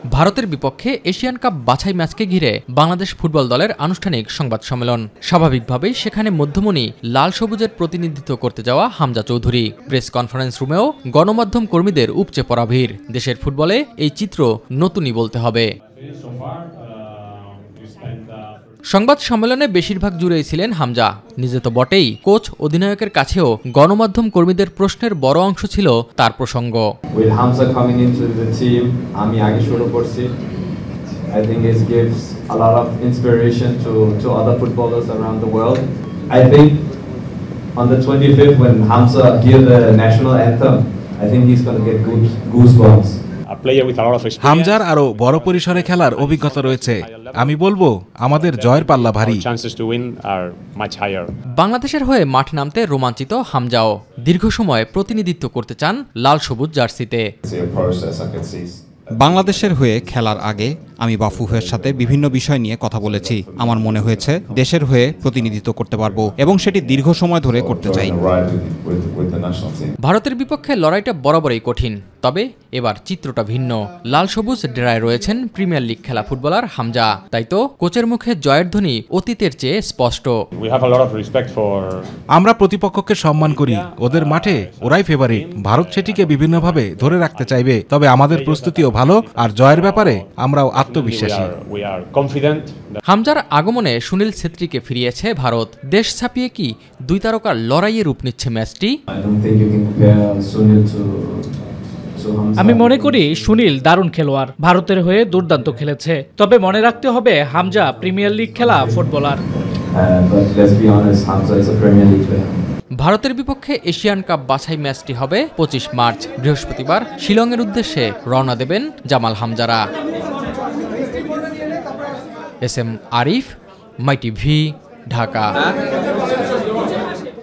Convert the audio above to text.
ভারতের বিপক্ষে Asian cup বাছাই ম্যাচকে ঘিরে বাংলাদেশ ফুটবল দলের আনুষ্ঠানিক সংবাদ সম্মেলন। স্বাভাবিকভাবেই সেখানে মধ্যমণি লাল সবুজের প্রতিনিধিত্ব করতে যাওয়া হামজা চৌধুরী। প্রেস কনফারেন্স রুমেও গণমাধ্যম কর্মীদের উপচে পড়া ভিড়। দেশের ফুটবলে এই চিত্র নতুনই বলতে হবে। সংবাদ সম্মেলনে বেশিরভাগ জুড়েই ছিলেন হামজা। নিজে তো বটেই, কোচ অধিনায়কের কাছেও গণমাধ্যম কর্মীদের প্রশ্নের বড় অংশ ছিল তার প্রসঙ্গ। আমি আগে শুরু করছি। I think it gives a lot of inspiration to other footballers around the world. I think on the 25th when Hamza hear the national anthem, I think he's going to get goosebumps. হামজার আরো বড় পরিসরে খেলার অভিজ্ঞতা রয়েছে। আমি বলবো আমাদের জয়ের পাল্লা ভারী। বাংলাদেশের হয়ে মাঠ নামতে রোমাঞ্চিত হামজাও। দীর্ঘ সময় প্রতিনিধিত্ব করতে চান লাল সবুজ জার্সিতে। বাংলাদেশের হয়ে খেলার আগে আমি বাফুফের সাথে বিভিন্ন বিষয় নিয়ে কথা বলেছি। আমার মনে হয়েছে দেশের হয়ে প্রতিনিধিত্ব করতে পারবো এবং সেটি দীর্ঘ সময় ধরে করতে চাই। ভারতের বিপক্ষে লড়াইটা বরাবরই কঠিন, তবে এবার চিত্রটা ভিন্ন। লাল সবুজ ডেরায় রয়েছেন প্রিমিয়ার লিগ খেলা ফুটবলার হামজা। তাই তো কোচের মুখে জয়ের ধ্বনি অতীতের চেয়ে স্পষ্ট। আমরা প্রতিপক্ষকে সম্মান করি। ওদের মাঠে ওরাই ফেভারিট। ভারত সেটিকে বিভিন্নভাবে ধরে রাখতে চাইবে, তবে আমাদের প্রস্তুতিও ভালো আর জয়ের ব্যাপারে আমরাও আত্মবিশ্বাসী। হামজার আগমনে সুনীল ছেত্রীকে ফিরিয়েছে ভারত। দেশ ছাপিয়ে কি দুই তারকার লড়াইয়ে রূপ নিচ্ছে ম্যাচটি? আমি মনে করি সুনীল দারুণ খেলোয়াড়, ভারতের হয়ে দুর্দান্ত খেলেছে। তবে মনে রাখতে হবে হামজা প্রিমিয়ার লিগ খেলা ফুটবলার। ভারতের বিপক্ষে এশিয়ান কাপ বাছাই ম্যাচটি হবে 25 মার্চ বৃহস্পতিবার। শিলংয়ের উদ্দেশ্যে রওনা দেবেন জামাল হামজারা। এস এম আরিফ, মাই টিভি, ঢাকা।